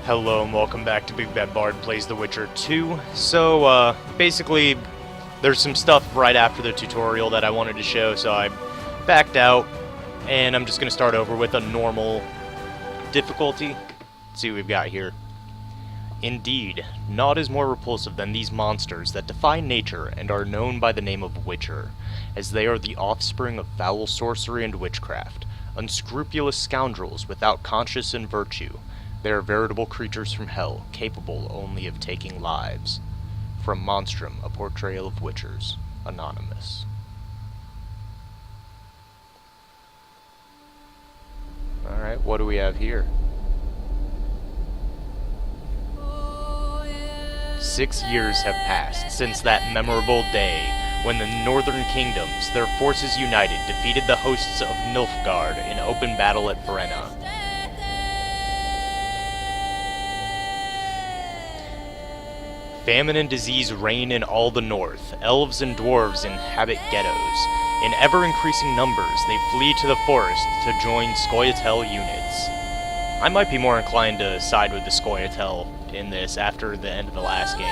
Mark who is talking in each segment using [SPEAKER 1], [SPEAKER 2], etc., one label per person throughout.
[SPEAKER 1] Hello and welcome back to Big Bad Bard Plays The Witcher 2. So, basically, there's some stuff right after the tutorial that I wanted to show, so I backed out, and I'm just going to start over with a normal difficulty. Let's see what we've got here. Indeed, naught is more repulsive than these monsters that defy nature and are known by the name of Witcher, as they are the offspring of foul sorcery and witchcraft, unscrupulous scoundrels without conscience and virtue. They are veritable creatures from hell, capable only of taking lives. From Monstrum, a portrayal of Witchers. Anonymous. Alright, what do we have here? 6 years have passed since that memorable day when the northern kingdoms, their forces united, defeated the hosts of Nilfgaard in open battle at Brenna. Famine and disease reign in all the north. Elves and dwarves inhabit ghettos. In ever-increasing numbers, they flee to the forest to join Scoia'tael units. I might be more inclined to side with the Scoia'tael in this after the end of the last game.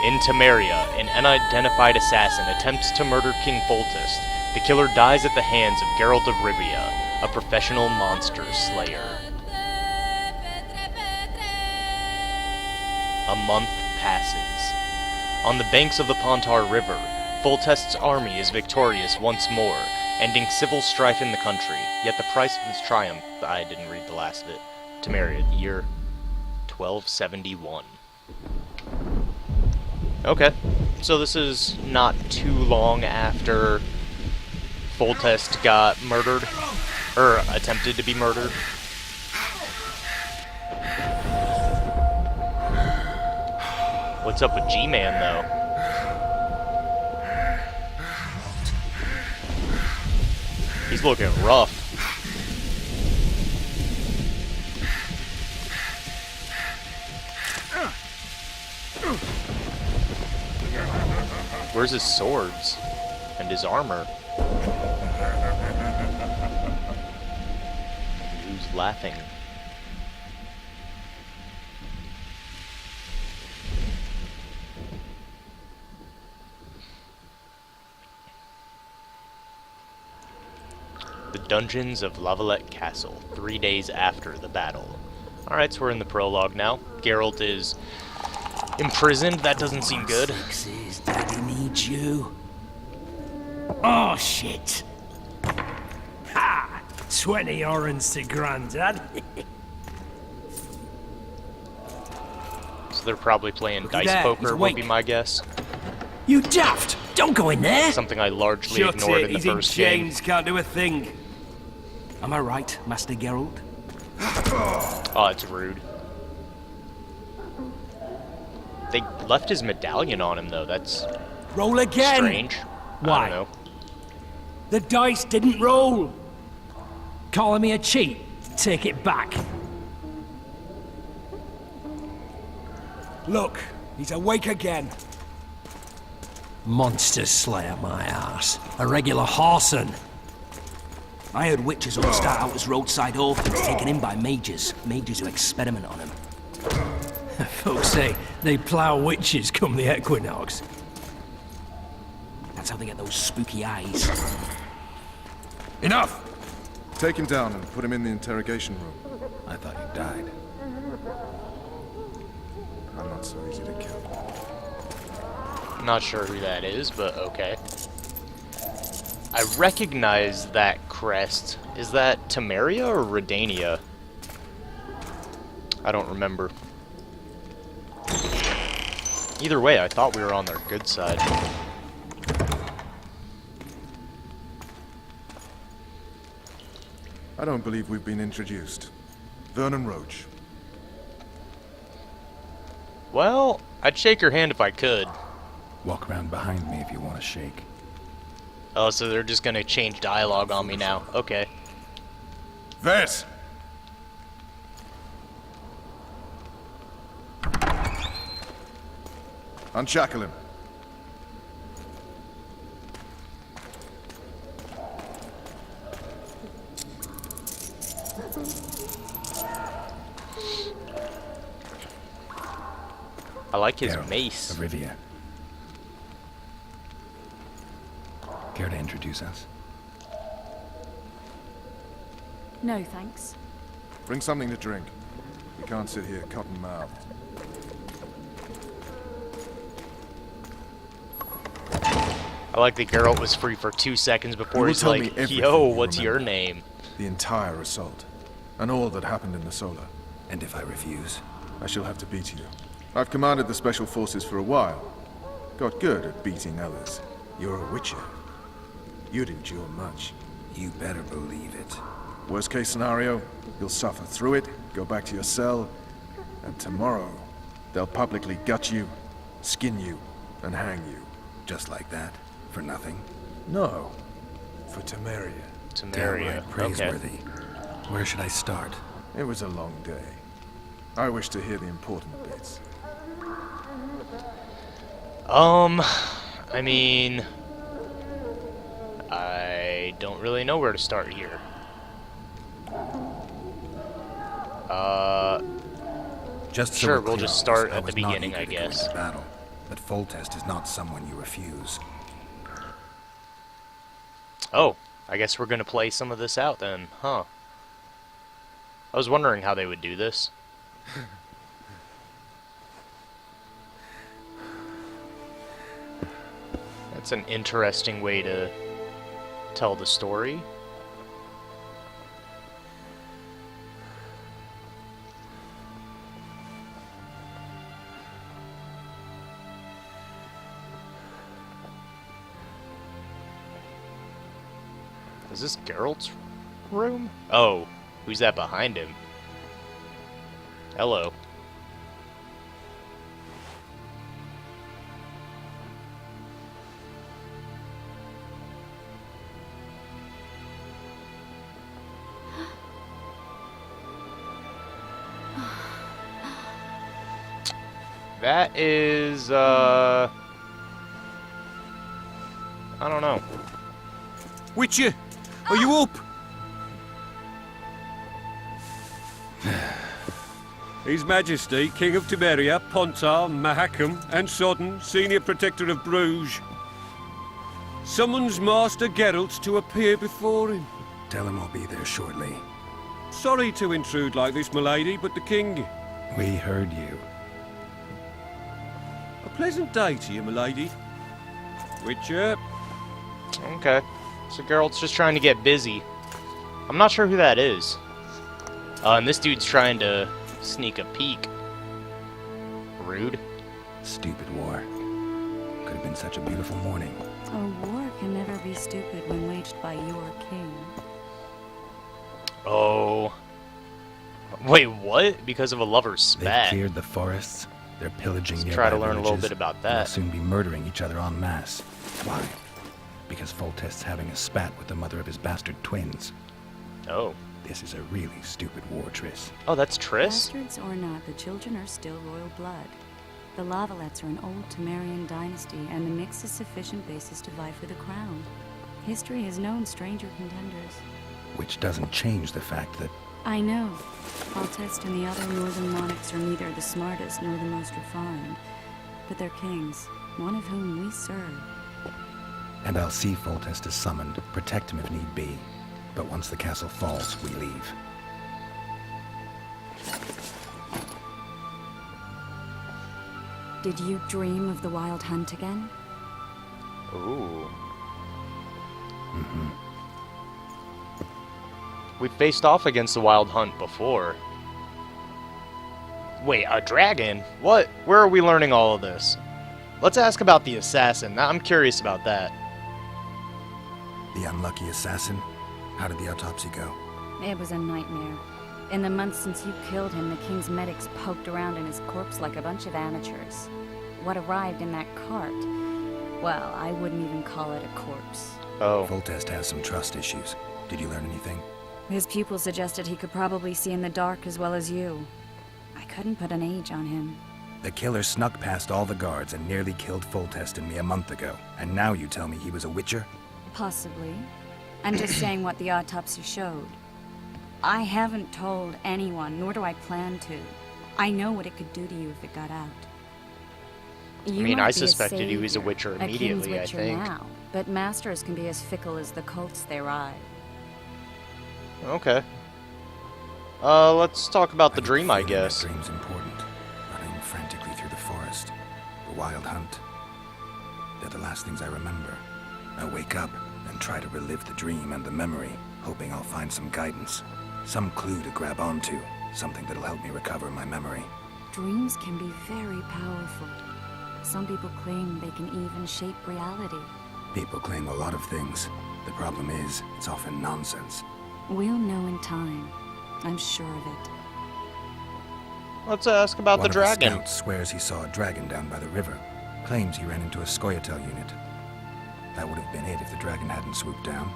[SPEAKER 1] In Temeria, an unidentified assassin attempts to murder King Foltest. The killer dies at the hands of Geralt of Rivia, a professional monster slayer. A month passes. On the banks of the Pontar River, Foltest's army is victorious once more, ending civil strife in the country, yet the price of his triumph— I didn't read the last of it. Temeria, the year 1271. Okay, so this is not too long after Foltest got murdered, or attempted to be murdered. What's up with G-Man, though? He's looking rough. Where's his swords? And his armor? Who's laughing? The dungeons of Lavalette Castle, 3 days after the battle. Alright, so we're in the prologue now. Geralt is imprisoned. That doesn't seem good.
[SPEAKER 2] Sixes, Daddy needs you. Oh, shit. Ha! 20 orange to Grandad.
[SPEAKER 1] So they're probably playing
[SPEAKER 2] Looky
[SPEAKER 1] dice
[SPEAKER 2] there,
[SPEAKER 1] poker,
[SPEAKER 2] he's
[SPEAKER 1] would
[SPEAKER 2] awake.
[SPEAKER 1] be my guess.
[SPEAKER 2] You daft! Don't go in there!
[SPEAKER 1] Something I largely
[SPEAKER 2] Shut
[SPEAKER 1] ignored
[SPEAKER 2] it,
[SPEAKER 1] in the
[SPEAKER 2] he's in
[SPEAKER 1] first game.
[SPEAKER 2] chains, can't do a thing. Am I right, Master Geralt?
[SPEAKER 1] Oh, it's rude. They left his medallion on him, though. That's
[SPEAKER 2] Roll again!
[SPEAKER 1] strange.
[SPEAKER 2] Why?
[SPEAKER 1] I don't know.
[SPEAKER 2] The dice didn't roll! Calling me a cheat? Take it back. Look, he's awake again. Monster slayer, my ass. A regular horson. I heard witches all start out as roadside orphans taken in by mages. Mages who experiment on them. Folks say they plough witches come the equinox. That's how they get those spooky eyes.
[SPEAKER 3] Enough! Take him down and put him in the interrogation room. I thought he died. I'm not so easy to kill.
[SPEAKER 1] Not sure who that is, but okay. I recognize that crest. Is that Temeria or Redania? I don't remember. Either way, I thought we were on their good side.
[SPEAKER 3] I don't believe we've been introduced. Vernon Roach.
[SPEAKER 1] Well, I'd shake your hand if I could.
[SPEAKER 4] Walk around behind me if you want to shake.
[SPEAKER 1] Oh, so they're just gonna change dialogue on me now. Okay.
[SPEAKER 3] Vet! Unshackle him.
[SPEAKER 1] I like his
[SPEAKER 4] Geralt
[SPEAKER 1] mace.
[SPEAKER 4] of Rivia. Care to introduce us?
[SPEAKER 5] No, thanks.
[SPEAKER 3] Bring something to drink. We can't sit here cotton-mouthed.
[SPEAKER 1] I like that Geralt was free for 2 seconds
[SPEAKER 3] You
[SPEAKER 1] before
[SPEAKER 3] will
[SPEAKER 1] he's
[SPEAKER 3] tell me
[SPEAKER 1] like,
[SPEAKER 3] everything
[SPEAKER 1] yo,
[SPEAKER 3] you
[SPEAKER 1] what's your
[SPEAKER 3] remember.
[SPEAKER 1] name?
[SPEAKER 3] The entire assault. And all that happened in the Solar.
[SPEAKER 4] And if I refuse?
[SPEAKER 3] I shall have to beat you. I've commanded the Special Forces for a while. Got good at beating others. You're a Witcher. You'd endure much.
[SPEAKER 4] You better believe it.
[SPEAKER 3] Worst case scenario, you'll suffer through it, go back to your cell, and tomorrow, they'll publicly gut you, skin you, and hang you.
[SPEAKER 4] Just like that? For nothing?
[SPEAKER 3] No. For Temeria.
[SPEAKER 1] Temeria.
[SPEAKER 4] Downright praiseworthy.
[SPEAKER 1] Okay.
[SPEAKER 4] Where should I start?
[SPEAKER 3] It was a long day. I wish to hear the important bits.
[SPEAKER 1] I mean, I don't really know where to start here.
[SPEAKER 4] Just so
[SPEAKER 1] Sure,
[SPEAKER 4] we're
[SPEAKER 1] we'll
[SPEAKER 4] clear
[SPEAKER 1] just
[SPEAKER 4] on this,
[SPEAKER 1] start at
[SPEAKER 4] was
[SPEAKER 1] the
[SPEAKER 4] not
[SPEAKER 1] beginning,
[SPEAKER 4] eager
[SPEAKER 1] I
[SPEAKER 4] to go
[SPEAKER 1] guess.
[SPEAKER 4] into battle, but Foltest is not someone you refuse.
[SPEAKER 1] Oh, I guess we're gonna play some of this out then, huh? I was wondering how they would do this. That's an interesting way to tell the story. Is this Geralt's room? Oh, who's that behind him? Hello. That is, I don't know.
[SPEAKER 6] Witcher, are you up? His Majesty, King of Temeria, Pontar, Mahakam, and Sodden, Senior Protector of Bruges, summons Master Geralt to appear before him.
[SPEAKER 4] Tell him I'll be there shortly.
[SPEAKER 6] Sorry to intrude like this, milady, but the King...
[SPEAKER 4] We heard you.
[SPEAKER 6] A pleasant day to you, milady. Witcher,
[SPEAKER 1] Okay. So Geralt's just trying to get busy. I'm not sure who that is. And this dude's trying to sneak a peek. Rude.
[SPEAKER 4] Stupid war. Could have been such a beautiful morning.
[SPEAKER 5] A war can never be stupid when waged by your king.
[SPEAKER 1] Oh. Wait, what? Because of a lover's
[SPEAKER 4] They've
[SPEAKER 1] spat.
[SPEAKER 4] cleared the forests. They're pillaging
[SPEAKER 1] Let's
[SPEAKER 4] nearby
[SPEAKER 1] try to learn a little
[SPEAKER 4] villages,
[SPEAKER 1] bit about
[SPEAKER 4] and
[SPEAKER 1] that.
[SPEAKER 4] They'll soon be murdering each other en masse. Why? Because Foltest's having a spat with the mother of his bastard twins.
[SPEAKER 1] Oh.
[SPEAKER 4] This is a really stupid war, Triss.
[SPEAKER 1] Oh, that's Triss?
[SPEAKER 5] Bastards or not, the children are still royal blood. The Lavalettes are an old Temerian dynasty, and the mix is sufficient basis to vie for the crown. History has known stranger contenders.
[SPEAKER 4] Which doesn't change the fact that
[SPEAKER 5] I know. Foltest and the other northern monarchs are neither the smartest nor the most refined, but they're kings, one of whom we serve.
[SPEAKER 4] And I'll see Foltest is summoned, protect him if need be. But once the castle falls, we leave.
[SPEAKER 5] Did you dream of the wild hunt again?
[SPEAKER 1] Ooh. We faced off against the Wild Hunt before. Wait, a dragon? What? Where are we learning all of this? Let's ask about the assassin. I'm curious about that.
[SPEAKER 4] The unlucky assassin? How did the autopsy go?
[SPEAKER 5] It was a nightmare. In the months since you killed him, the king's medics poked around in his corpse like a bunch of amateurs. What arrived in that cart? Well, I wouldn't even call it a corpse.
[SPEAKER 1] Oh.
[SPEAKER 4] Foltest has some trust issues. Did you learn anything?
[SPEAKER 5] His pupil suggested he could probably see in the dark as well as you. I couldn't put an age on him.
[SPEAKER 4] The killer snuck past all the guards and nearly killed Foltest and me a month ago. And now you tell me he was a witcher?
[SPEAKER 5] Possibly. I'm just saying what the autopsy showed. I haven't told anyone, nor do I plan to. I know what it could do to you if it got out. You
[SPEAKER 1] mean,
[SPEAKER 5] might
[SPEAKER 1] I
[SPEAKER 5] be a
[SPEAKER 1] suspected he was a
[SPEAKER 5] savior,
[SPEAKER 1] Witcher
[SPEAKER 5] King's
[SPEAKER 1] immediately, I
[SPEAKER 5] Witcher
[SPEAKER 1] think.
[SPEAKER 5] now, but masters can be as fickle as the colts they ride.
[SPEAKER 1] Okay. Let's talk about the dream, I guess.
[SPEAKER 4] That dream's important. Running frantically through the forest. The wild hunt. They're the last things I remember. I wake up and try to relive the dream and the memory, hoping I'll find some guidance. Some clue to grab onto. Something that'll help me recover my memory.
[SPEAKER 5] Dreams can be very powerful. Some people claim they can even shape reality.
[SPEAKER 4] People claim a lot of things. The problem is, it's often nonsense.
[SPEAKER 5] We'll know in time. I'm sure of it.
[SPEAKER 1] Let's ask about
[SPEAKER 4] One
[SPEAKER 1] the
[SPEAKER 4] of
[SPEAKER 1] dragon.
[SPEAKER 4] scouts swears he saw a dragon down by the river. Claims he ran into a Scoia'tael unit. That would have been it if the dragon hadn't swooped down.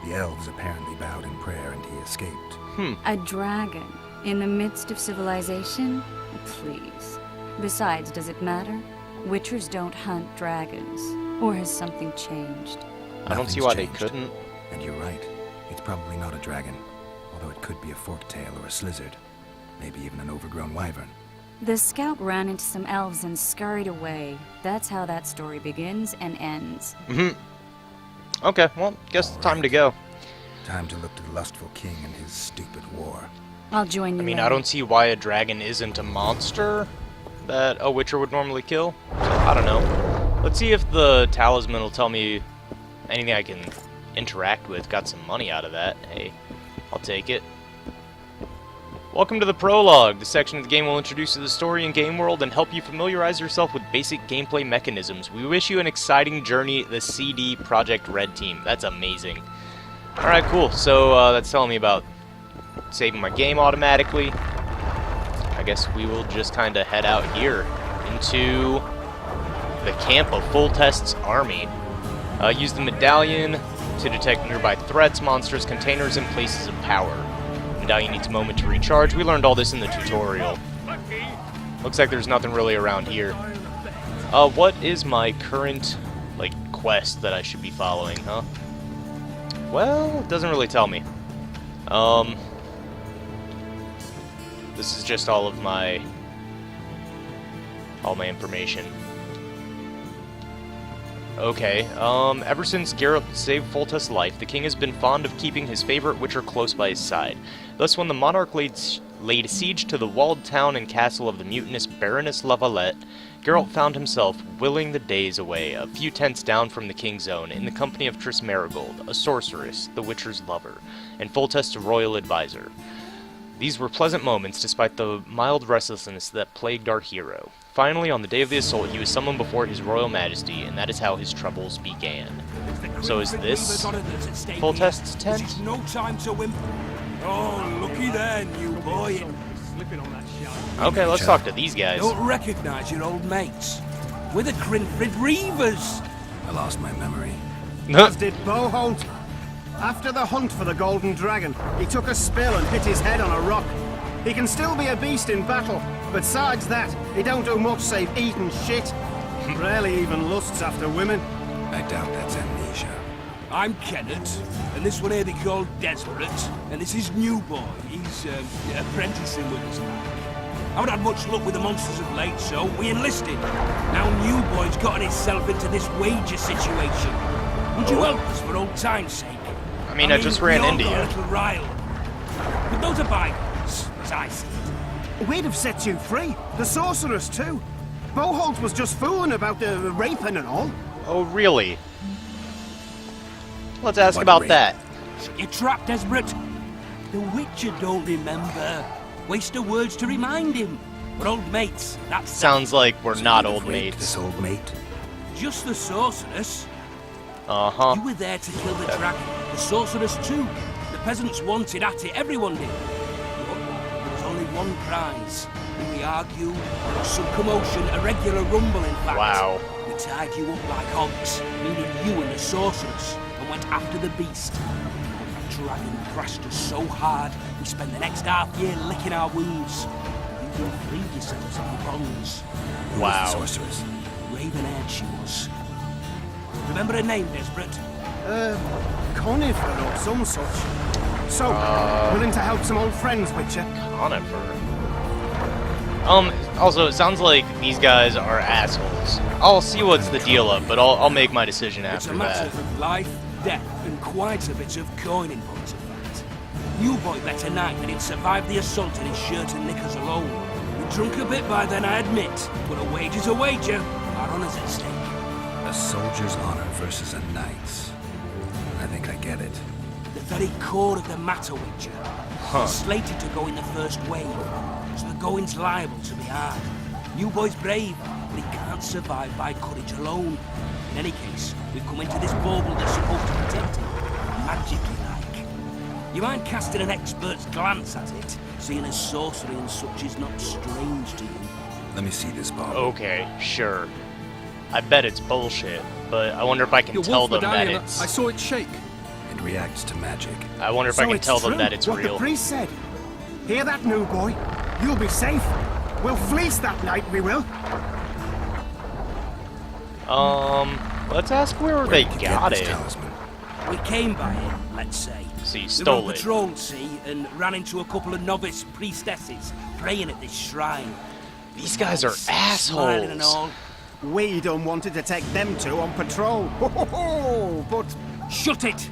[SPEAKER 4] The elves apparently bowed in prayer and he escaped.
[SPEAKER 5] A dragon in the midst of civilization? Please. Besides, does it matter? Witchers don't hunt dragons. Or has something changed?
[SPEAKER 1] I don't see
[SPEAKER 4] Nothing's
[SPEAKER 1] why they
[SPEAKER 4] changed.
[SPEAKER 1] couldn't.
[SPEAKER 4] And you're right. It's probably not a dragon. Although it could be a forked tail or a slizzard. Maybe even an overgrown wyvern.
[SPEAKER 5] The scout ran into some elves and scurried away. That's how that story begins and ends.
[SPEAKER 1] Okay, well, guess it's time to go.
[SPEAKER 4] Time to look to the lustful king and his stupid war.
[SPEAKER 5] I'll join you.
[SPEAKER 1] I mean,
[SPEAKER 5] then.
[SPEAKER 1] I don't see why a dragon isn't a monster that a Witcher would normally kill. I don't know. Let's see if the talisman will tell me anything I can interact with. Got some money out of that. Hey, I'll take it. Welcome to the prologue. This section of the game will introduce you to the story and game world and help you familiarize yourself with basic gameplay mechanisms. We wish you an exciting journey, the CD Projekt Red team. That's amazing. Alright, cool. So that's telling me about saving my game automatically. I guess we will just kind of head out here into the camp of Foltest's army. Use the medallion to detect nearby threats, monsters, containers, and places of power. Medallion needs a moment to recharge. We learned all this in the tutorial. Looks like there's nothing really around here. What is my current, like, quest that I should be following, huh? Well, it doesn't really tell me. This is just all my information. Okay, ever since Geralt saved Foltest's life, the king has been fond of keeping his favorite Witcher close by his side. Thus, when the monarch laid siege to the walled town and castle of the mutinous Baroness La Valette, Geralt found himself willing the days away, a few tents down from the king's own, in the company of Triss Merigold, a sorceress, the Witcher's lover, and Foltest's royal advisor. These were pleasant moments, despite the mild restlessness that plagued our hero. Finally, on the day of the assault, he was summoned before his royal majesty, and that is how his troubles began. So is this Foltest's tent?
[SPEAKER 2] This is no time to whimper. Oh, looky there, new boy.
[SPEAKER 1] Okay, let's talk to these guys.
[SPEAKER 2] Don't recognize your old mates. We're the Grinfrid Reavers.
[SPEAKER 4] I lost my memory.
[SPEAKER 7] As did Boholt. After the hunt for the Golden Dragon, he took a spill and hit his head on a rock. He can still be a beast in battle, but besides that, he don't do much save eat and shit. Rarely even lusts after women.
[SPEAKER 4] I doubt that's amnesia.
[SPEAKER 2] I'm Kenneth, and this one here they call Desperate, and this is New Boy. He's apprenticing with us now. I haven't had much luck with the monsters of late, so we enlisted. Now New Boy's gotten himself into this wager situation. Would you help us for old time's sake?
[SPEAKER 1] I mean, I just ran
[SPEAKER 2] we all
[SPEAKER 1] into
[SPEAKER 2] got
[SPEAKER 1] you.
[SPEAKER 2] a little rile. But those are bygones, as I see it.
[SPEAKER 7] We'd have set you free. The sorceress, too. Boholt was just fooling about the raping and all.
[SPEAKER 1] Oh, really? Let's ask
[SPEAKER 4] What
[SPEAKER 1] about
[SPEAKER 4] rape?
[SPEAKER 1] that.
[SPEAKER 2] You're trapped, Desperate. The Witcher don't remember. Waste of words to remind him. We're old mates, that's
[SPEAKER 1] Sounds like we're not
[SPEAKER 4] You've
[SPEAKER 1] old
[SPEAKER 4] raped
[SPEAKER 1] mates.
[SPEAKER 4] This old mate?
[SPEAKER 2] just the sorceress.
[SPEAKER 1] Uh-huh.
[SPEAKER 2] You were there to kill the dragon. The sorceress too. The peasants wanted at it, everyone did. But there was only one prize. And we argued, there was some commotion, a regular rumble in fact.
[SPEAKER 1] Wow.
[SPEAKER 2] We tied you up like hogs, meaning you and the sorceress, and went after the beast. That dragon crashed us so hard, we spent the next half year licking our wounds. You freed yourselves of your bonds.
[SPEAKER 4] Who
[SPEAKER 1] Wow.
[SPEAKER 4] was the sorceress?
[SPEAKER 2] Raven-haired she was. Remember her name, Desperate?
[SPEAKER 7] Conifer or some such. So, willing to help some old friends, Witcher?
[SPEAKER 1] Conifer. Also, it sounds like these guys are assholes. I'll see what's the deal up, but I'll make my decision
[SPEAKER 2] It's a
[SPEAKER 1] after
[SPEAKER 2] matter
[SPEAKER 1] that.
[SPEAKER 2] of life, death, and quite a bit of coin in point of fact. You boy bet tonight that he'd survive the assault in his shirt and knickers alone. You're drunk a bit by then, I admit, but a wager's a wager. Our honour's at stake.
[SPEAKER 4] A soldier's honor versus a knight's. I think I get it.
[SPEAKER 2] The very core of the matter, Witcher. He's slated to go in the first wave, so the going's liable to be hard. New boy's brave, but he can't survive by courage alone. In any case, we've come into this bauble that's supposed to protect him, magically like. You mind casting an expert's glance at it, seeing as sorcery and such is not strange to you?
[SPEAKER 4] Let me see this bauble.
[SPEAKER 1] Okay, sure. I bet it's bullshit, but I wonder if I can
[SPEAKER 8] Your
[SPEAKER 1] tell
[SPEAKER 8] wolf
[SPEAKER 1] them that
[SPEAKER 8] medallion,
[SPEAKER 1] it's...
[SPEAKER 8] I saw it shake.
[SPEAKER 4] It reacts to magic.
[SPEAKER 1] I wonder if
[SPEAKER 7] So
[SPEAKER 1] I can
[SPEAKER 7] it's
[SPEAKER 1] tell them
[SPEAKER 7] true,
[SPEAKER 1] that it's
[SPEAKER 7] what
[SPEAKER 1] real.
[SPEAKER 7] the priest said. Hear that, new boy? You'll be safe. We'll fleece that night, we will.
[SPEAKER 1] Let's ask where they
[SPEAKER 4] Where'd you
[SPEAKER 1] got
[SPEAKER 4] get this
[SPEAKER 1] it.
[SPEAKER 4] talisman?
[SPEAKER 2] We came by it, let's say.
[SPEAKER 1] So you
[SPEAKER 2] We were
[SPEAKER 1] stole
[SPEAKER 2] on
[SPEAKER 1] it.
[SPEAKER 2] patrol, see, and ran into a couple of novice priestesses praying at this shrine.
[SPEAKER 1] These guys are
[SPEAKER 2] Smiling and
[SPEAKER 1] assholes.
[SPEAKER 2] all.
[SPEAKER 7] We done wanted to take them two on patrol. Ho, ho, ho, but
[SPEAKER 2] Shut it!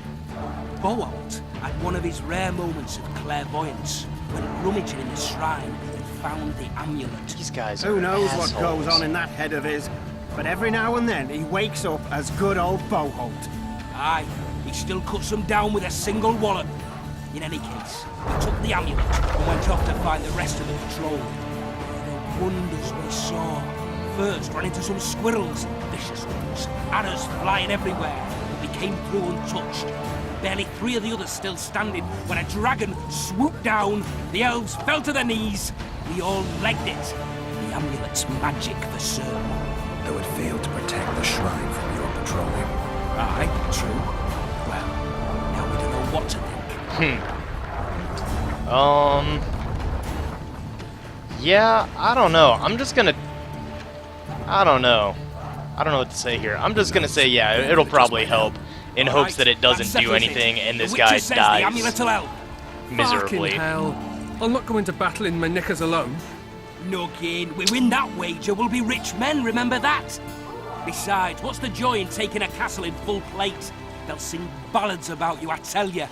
[SPEAKER 2] Geralt had one of his rare moments of clairvoyance when rummaging in the shrine and found the amulet.
[SPEAKER 1] These guys are
[SPEAKER 7] who knows
[SPEAKER 1] assholes.
[SPEAKER 7] what goes on in that head of his. But every now and then he wakes up as good old Boholt.
[SPEAKER 2] Aye, he still cuts them down with a single wallop. In any case, we took the amulet and went off to find the rest of the patrol. The wonders we saw. First ran into some squirrels, vicious ones, arrows flying everywhere. We came through untouched. Barely 3 of the others still standing when a dragon swooped down. The elves fell to their knees. We all legged it. The amulet's magic for certain.
[SPEAKER 4] Though it failed to protect the shrine from your patrolling.
[SPEAKER 2] Aye, true. Well, now we don't know what to think.
[SPEAKER 1] Yeah, I don't know. I'm just gonna... I don't know. I don't know what to say here. I'm just gonna say, yeah, it'll probably help in
[SPEAKER 2] All
[SPEAKER 1] hopes
[SPEAKER 2] right,
[SPEAKER 1] that it doesn't
[SPEAKER 2] that
[SPEAKER 1] do
[SPEAKER 2] settles
[SPEAKER 1] anything
[SPEAKER 2] it.
[SPEAKER 1] and this
[SPEAKER 2] The
[SPEAKER 1] guy
[SPEAKER 2] Witcher says the
[SPEAKER 1] dies
[SPEAKER 2] amulet'll help.
[SPEAKER 1] miserably.
[SPEAKER 8] Fucking hell. I'll not go into battle in my knickers alone.
[SPEAKER 2] No gain. We win that wager, we'll be rich men, remember that? Besides, what's the joy in taking a castle in full plate? They'll sing ballads about you, I tell you.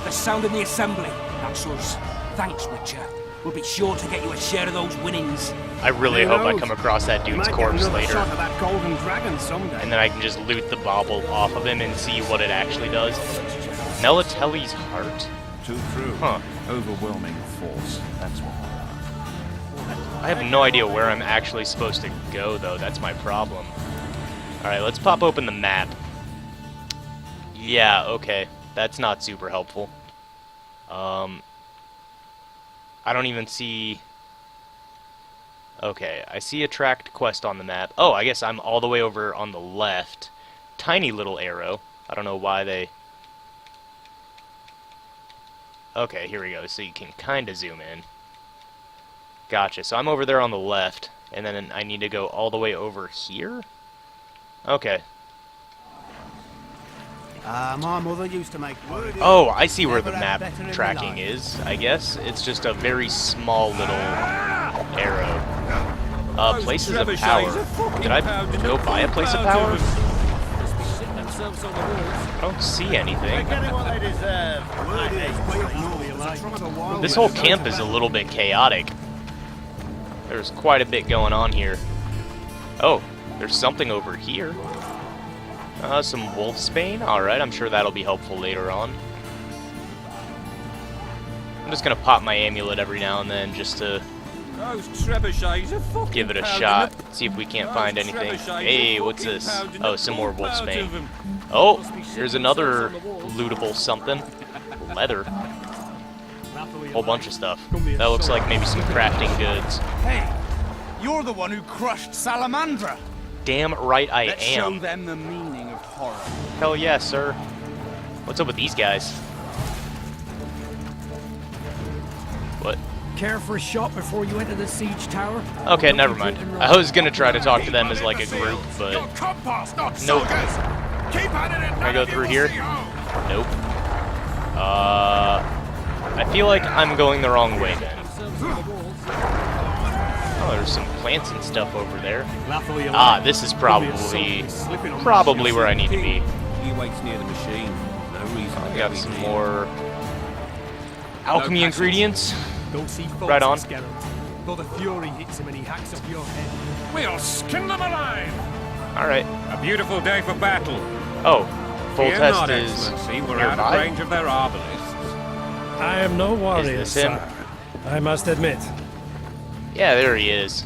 [SPEAKER 2] The sound in the assembly. That's us. Thanks, Witcher. We'll be sure to get you a share of those winnings.
[SPEAKER 1] I really
[SPEAKER 7] Who
[SPEAKER 1] hope I
[SPEAKER 7] knows?
[SPEAKER 1] come across that
[SPEAKER 7] We
[SPEAKER 1] dude's
[SPEAKER 7] might get
[SPEAKER 1] corpse
[SPEAKER 7] another
[SPEAKER 1] later.
[SPEAKER 7] shot of that golden dragon someday.
[SPEAKER 1] And then I can just loot the bauble off of him and see what it actually does. Melatelli's heart?
[SPEAKER 9] Too true.
[SPEAKER 1] Huh.
[SPEAKER 9] Overwhelming force. That's what.
[SPEAKER 1] I have no idea where I'm actually supposed to go, though. That's my problem. Alright, let's pop open the map. Yeah, okay. That's not super helpful. I don't even see... Okay, I see a tracked quest on the map. Oh, I guess I'm all the way over on the left. Tiny little arrow. I don't know why they... Okay, here we go. So you can kind of zoom in. Gotcha. So I'm over there on the left, and then I need to go all the way over here? Okay.
[SPEAKER 7] My mother used to make wood.
[SPEAKER 1] Oh, I see where the
[SPEAKER 7] Never had
[SPEAKER 1] map
[SPEAKER 7] better in my
[SPEAKER 1] tracking
[SPEAKER 7] life.
[SPEAKER 1] is, I guess. It's just a very small little arrow.
[SPEAKER 6] Those
[SPEAKER 1] Places of
[SPEAKER 6] trebuchets
[SPEAKER 1] power.
[SPEAKER 6] are fucking
[SPEAKER 1] Did I
[SPEAKER 6] pounding
[SPEAKER 1] go
[SPEAKER 6] the
[SPEAKER 1] by a place of
[SPEAKER 6] fuck out
[SPEAKER 1] power?
[SPEAKER 6] of 'em.
[SPEAKER 8] Must be shitting themselves on the walls.
[SPEAKER 1] I don't see anything. This whole camp is a little bit chaotic. There's quite a bit going on here. Oh, there's something over here. Some wolfsbane. Alright, I'm sure that'll be helpful later on. I'm just gonna pop my amulet every now and then just to
[SPEAKER 6] Those trebuchets are fucking
[SPEAKER 1] give it a
[SPEAKER 6] pounding
[SPEAKER 1] shot.
[SPEAKER 6] the-
[SPEAKER 1] See if we can't
[SPEAKER 6] those
[SPEAKER 1] find anything.
[SPEAKER 6] trebuchets are
[SPEAKER 1] Hey, what's
[SPEAKER 6] fucking
[SPEAKER 1] this?
[SPEAKER 6] pounding
[SPEAKER 1] Oh,
[SPEAKER 6] the
[SPEAKER 1] some more
[SPEAKER 6] fuck out
[SPEAKER 1] wolfsbane.
[SPEAKER 6] of 'em.
[SPEAKER 1] Oh, here's another lootable something. Leather. Whole bunch of stuff. That looks like maybe some crafting goods.
[SPEAKER 10] Hey, you're the one who crushed Salamandra.
[SPEAKER 1] Damn right I
[SPEAKER 10] Let's show
[SPEAKER 1] am.
[SPEAKER 10] them the meaning of horror.
[SPEAKER 1] Hell yeah, sir. What's up with these guys? What?
[SPEAKER 11] Care for a shot before you enter the siege tower?
[SPEAKER 1] Okay, never mind. I was gonna try to talk to them as like a group, but
[SPEAKER 10] Your compass, not
[SPEAKER 1] nope.
[SPEAKER 10] soldiers. Keep at it.
[SPEAKER 1] Can I go through here? Nope. I feel like I'm going the wrong way then. Oh, there's some plants and stuff over there. Ah, this is probably where I need to be.
[SPEAKER 6] He waits near the machine. No reason.
[SPEAKER 1] I got some more alchemy ingredients. Right on.
[SPEAKER 11] Though the fury hits him and he hacks up your head.
[SPEAKER 6] We'll skin them alive.
[SPEAKER 1] All right.
[SPEAKER 6] A beautiful day for battle.
[SPEAKER 1] Oh, full
[SPEAKER 6] Fear
[SPEAKER 1] test
[SPEAKER 6] not,
[SPEAKER 1] is
[SPEAKER 6] Excellency. We're out of
[SPEAKER 1] nearby.
[SPEAKER 6] range of their arbalists.
[SPEAKER 11] I am no warrior,
[SPEAKER 1] this him?
[SPEAKER 11] sire. I must admit.
[SPEAKER 1] Yeah, there he is.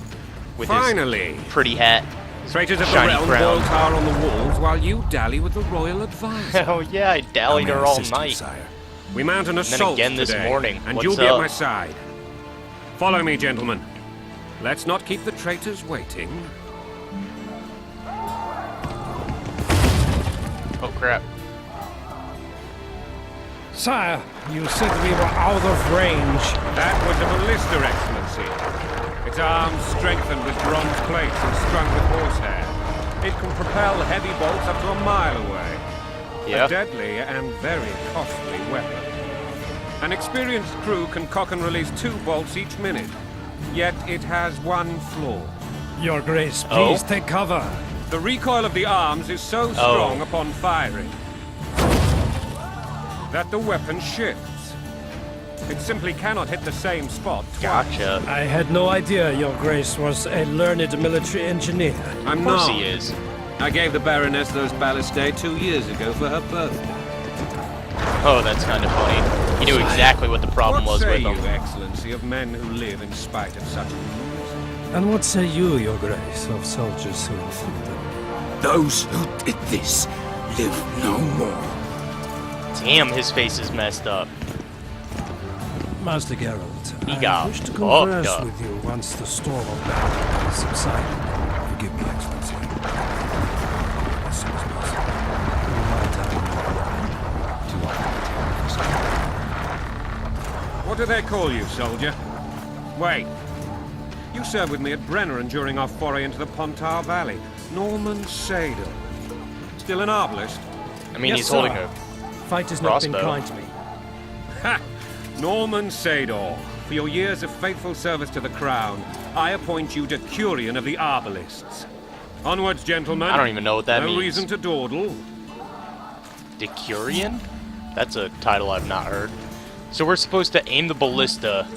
[SPEAKER 1] With
[SPEAKER 6] Finally.
[SPEAKER 1] his pretty hat.
[SPEAKER 6] Traitors of the
[SPEAKER 1] Shiny
[SPEAKER 6] realm
[SPEAKER 1] crown.
[SPEAKER 6] boil tower on the walls while you dally with the royal advisor.
[SPEAKER 1] Oh yeah, I dallied her all night.
[SPEAKER 4] Sire.
[SPEAKER 6] We mount an
[SPEAKER 1] then
[SPEAKER 6] assault
[SPEAKER 1] again this
[SPEAKER 6] today,
[SPEAKER 1] morning.
[SPEAKER 6] and
[SPEAKER 1] What's
[SPEAKER 6] you'll be
[SPEAKER 1] up?
[SPEAKER 6] at my side. Follow me, gentlemen. Let's not keep the traitors waiting.
[SPEAKER 1] Oh crap.
[SPEAKER 11] Sire, you said we were out of range.
[SPEAKER 6] That was a ballista, Excellency. Its arms strengthened with bronze plates and strung with horsehair. It can propel heavy bolts up to a mile away.
[SPEAKER 1] Yeah.
[SPEAKER 6] A deadly and very costly weapon. An experienced crew can cock and release 2 bolts each minute. Yet it has one flaw.
[SPEAKER 11] Your Grace,
[SPEAKER 1] Oh?
[SPEAKER 11] please take cover.
[SPEAKER 6] The recoil of the arms is so strong upon firing that the weapon shifts. It simply cannot hit the same spot twice.
[SPEAKER 1] Gotcha.
[SPEAKER 11] I had no idea Your Grace was a learned military engineer.
[SPEAKER 6] I'm
[SPEAKER 1] Of course
[SPEAKER 6] not.
[SPEAKER 1] he is.
[SPEAKER 6] I gave the Baroness those ballistae 2 years ago for her birthday.
[SPEAKER 1] Oh, that's kind of funny. He knew exactly what the problem
[SPEAKER 6] What
[SPEAKER 1] was
[SPEAKER 6] say
[SPEAKER 1] with
[SPEAKER 6] you,
[SPEAKER 1] them.
[SPEAKER 6] Excellency, of men who live in spite of such rules?
[SPEAKER 11] And what say you, Your Grace, of soldiers who inflict them?
[SPEAKER 2] Those who did this live no more.
[SPEAKER 1] Damn, his face is messed up.
[SPEAKER 11] Master Geralt,
[SPEAKER 1] He
[SPEAKER 11] I
[SPEAKER 1] got
[SPEAKER 11] wish to
[SPEAKER 1] fucked
[SPEAKER 11] converse
[SPEAKER 1] up.
[SPEAKER 11] with you once the storm of battle has subsided.
[SPEAKER 4] Forgive me, Excellency. As soon as possible.
[SPEAKER 11] My time.
[SPEAKER 6] What do they call you, soldier? Wait. You served with me at Brenneran during our foray into the Pontar Valley. Norman Sadel. Still an arbalist?
[SPEAKER 1] I mean,
[SPEAKER 11] Yes,
[SPEAKER 1] he's holding
[SPEAKER 11] sir.
[SPEAKER 1] a
[SPEAKER 11] Fight has not been
[SPEAKER 1] crossbow.
[SPEAKER 11] kind to me.
[SPEAKER 6] Ha! Norman Sador, for your years of faithful service to the crown, I appoint you Decurion of the Arbalists. Onwards, gentlemen.
[SPEAKER 1] I don't even know what that
[SPEAKER 6] no
[SPEAKER 1] means.
[SPEAKER 6] reason to dawdle.
[SPEAKER 1] Decurion? That's a title I've not heard. So we're supposed to aim the ballista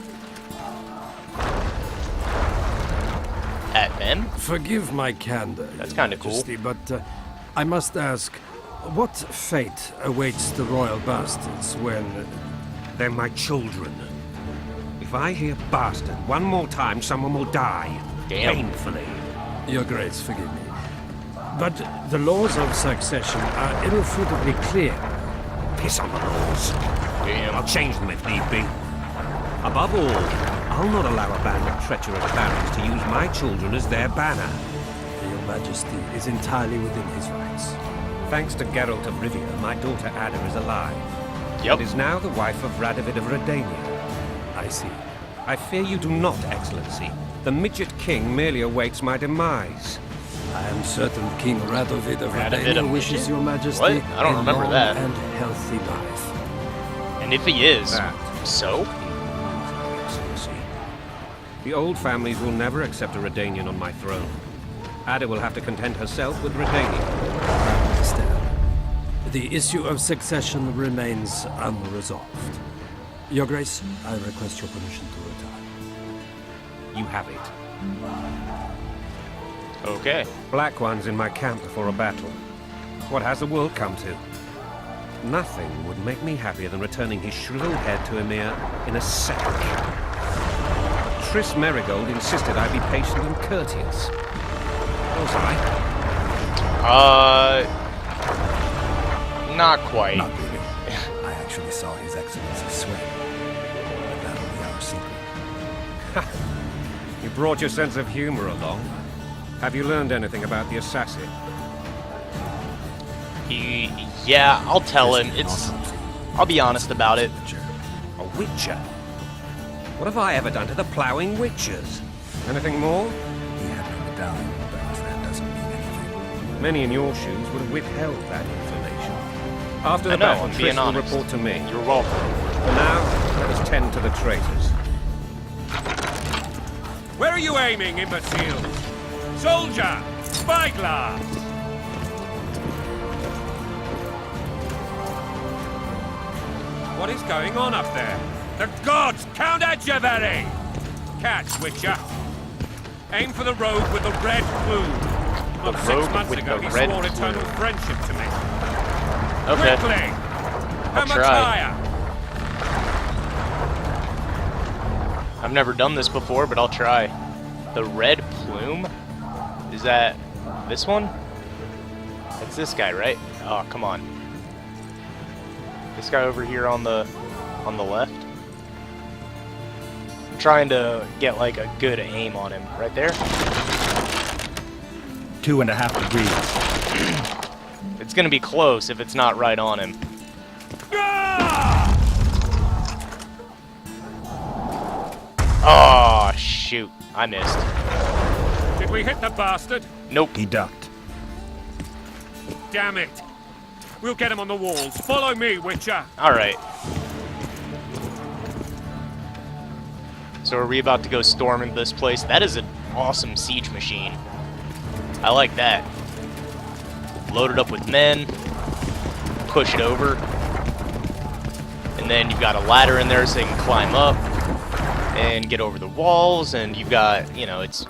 [SPEAKER 1] at them?
[SPEAKER 11] Forgive my candor,
[SPEAKER 1] That's
[SPEAKER 11] Your
[SPEAKER 1] kinda cool.
[SPEAKER 11] Majesty, but I must ask, what fate awaits the royal bastards when...
[SPEAKER 6] They're my children. If I hear bastard one more time, someone will die.
[SPEAKER 1] Damn.
[SPEAKER 6] Painfully.
[SPEAKER 11] Your Grace, forgive me. But the laws of succession are irrefutably clear.
[SPEAKER 6] Piss on the laws.
[SPEAKER 1] Damn.
[SPEAKER 6] I'll change them if need be. Above all, I'll not allow a band of treacherous barons to use my children as their banner.
[SPEAKER 11] Your Majesty is entirely within his rights.
[SPEAKER 6] Thanks to Geralt of Rivia, my daughter Ada is alive.
[SPEAKER 1] Yep.
[SPEAKER 6] And is now the wife of Radovid of Redania.
[SPEAKER 11] I see.
[SPEAKER 6] I fear you do not, Excellency. The midget king merely awaits my demise.
[SPEAKER 11] I am certain King Radovid of
[SPEAKER 1] Radovid
[SPEAKER 11] Redania
[SPEAKER 1] of
[SPEAKER 11] wishes
[SPEAKER 1] Midget?
[SPEAKER 11] Your Majesty
[SPEAKER 1] What? I don't
[SPEAKER 11] a
[SPEAKER 1] remember
[SPEAKER 11] long
[SPEAKER 1] that.
[SPEAKER 11] and healthy life.
[SPEAKER 1] And if he is,
[SPEAKER 6] That.
[SPEAKER 1] so?
[SPEAKER 6] Excellency. The old families will never accept a Redanian on my throne. Ada will have to content herself with Redania.
[SPEAKER 11] I understand. The issue of succession remains unresolved. Your Grace, I request your permission to retire.
[SPEAKER 6] You have it.
[SPEAKER 1] Okay.
[SPEAKER 6] Black One's in my camp before a battle. What has the world come to? Nothing would make me happier than returning his shriveled head to Emir in a sack. Triss Merigold insisted I be patient and courteous. Was I?
[SPEAKER 1] Not quite.
[SPEAKER 4] Not really. I actually saw His Excellency sweat. But that'll be our secret.
[SPEAKER 6] You brought your sense of humor along. Have you learned anything about the assassin?
[SPEAKER 1] Yeah, I'll tell him. I'll be honest about it.
[SPEAKER 6] A witcher? What have I ever done to the ploughing witchers? Anything more?
[SPEAKER 4] He had no medallion, but that doesn't mean anything.
[SPEAKER 6] Many in your shoes would have withheld that information. After
[SPEAKER 1] I
[SPEAKER 6] the
[SPEAKER 1] know,
[SPEAKER 6] battle,
[SPEAKER 1] I'm being
[SPEAKER 6] Triss will
[SPEAKER 1] honest.
[SPEAKER 6] report to me.
[SPEAKER 1] You're welcome.
[SPEAKER 6] For now, Let us tend to the traitors. Where are you aiming, imbeciles? Soldier! Spyglass! What is going on up there? The gods! Count Echeverry! Catch, Witcher! Aim for the rogue with the red plume. Not 6 months ago, he swore eternal friendship to me.
[SPEAKER 1] Okay.
[SPEAKER 6] Quickly! How
[SPEAKER 1] I'll
[SPEAKER 6] much
[SPEAKER 1] try.
[SPEAKER 6] higher?
[SPEAKER 1] I've never done this before, but I'll try. The red plume? Is that this one? That's this guy, right? Oh, come on. This guy over here on the left? I'm trying to get like a good aim on him. Right there?
[SPEAKER 9] 2.5 degrees.
[SPEAKER 1] It's gonna be close if it's not right on him. Oh, shoot. I missed.
[SPEAKER 6] Did we hit the bastard?
[SPEAKER 1] Nope.
[SPEAKER 9] He ducked.
[SPEAKER 6] Damn it! We'll get him on the walls. Follow me, Witcher.
[SPEAKER 1] Alright. So are we about to go storming this place? That is an awesome siege machine. I like that. Load it up with men. Push it over. And then you've got a ladder in there so you can climb up and get over the walls, and you've got, you know, it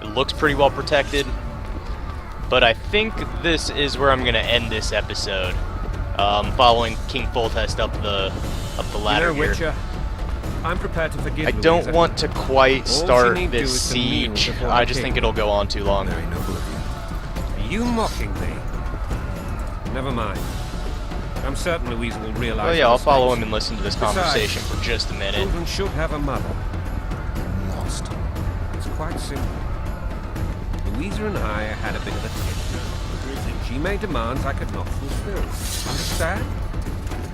[SPEAKER 1] looks pretty well protected. But I think this is where I'm gonna end this episode, following King Foltest up the ladder here.
[SPEAKER 6] Witcher, I'm prepared to forgive
[SPEAKER 1] I don't
[SPEAKER 6] Louisa.
[SPEAKER 1] want to quite
[SPEAKER 6] All
[SPEAKER 1] start
[SPEAKER 6] she need do
[SPEAKER 1] this
[SPEAKER 6] is to kneel
[SPEAKER 1] siege.
[SPEAKER 6] before
[SPEAKER 1] I
[SPEAKER 6] the
[SPEAKER 1] just
[SPEAKER 6] king.
[SPEAKER 1] think it'll go on too long.
[SPEAKER 4] Very noble of you.
[SPEAKER 6] Are you mocking me? Never mind. I'm certain Louisa will realize.
[SPEAKER 1] Oh yeah,
[SPEAKER 6] her
[SPEAKER 1] I'll follow
[SPEAKER 6] mistakes.
[SPEAKER 1] him and listen to this
[SPEAKER 6] Besides,
[SPEAKER 1] conversation for just a minute.
[SPEAKER 6] Children should have a mother.
[SPEAKER 4] I'm lost.
[SPEAKER 6] It's quite simple. Louisa and I had a bit of a tiff. She made demands I could not fulfill. Understand?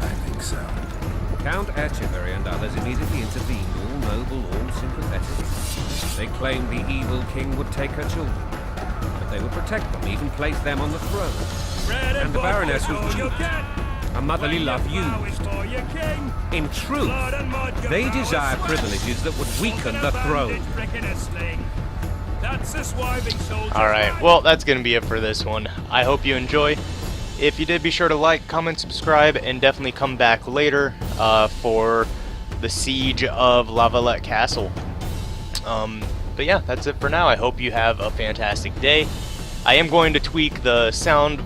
[SPEAKER 4] I think so.
[SPEAKER 6] Count Echeverry and others immediately intervened, all noble, all sympathetic. They claimed the evil king would take her children, but they would protect them, even place them on the throne. And the Baroness was weak. A motherly love used. In truth, they desire privileges that would weaken the throne.
[SPEAKER 1] Alright, well, that's going to be it for this one. I hope you enjoy. If you did, be sure to like, comment, subscribe, and definitely come back later for the Siege of La Valette Castle. But yeah, that's it for now. I hope you have a fantastic day. I am going to tweak the sound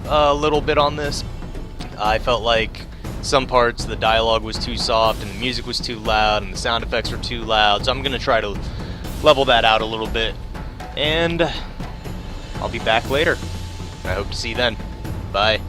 [SPEAKER 1] a little bit on this. I felt like some parts the dialogue was too soft and the music was too loud and the sound effects were too loud, so I'm going to try to level that out a little bit, and I'll be back later. I hope to see you then. Bye.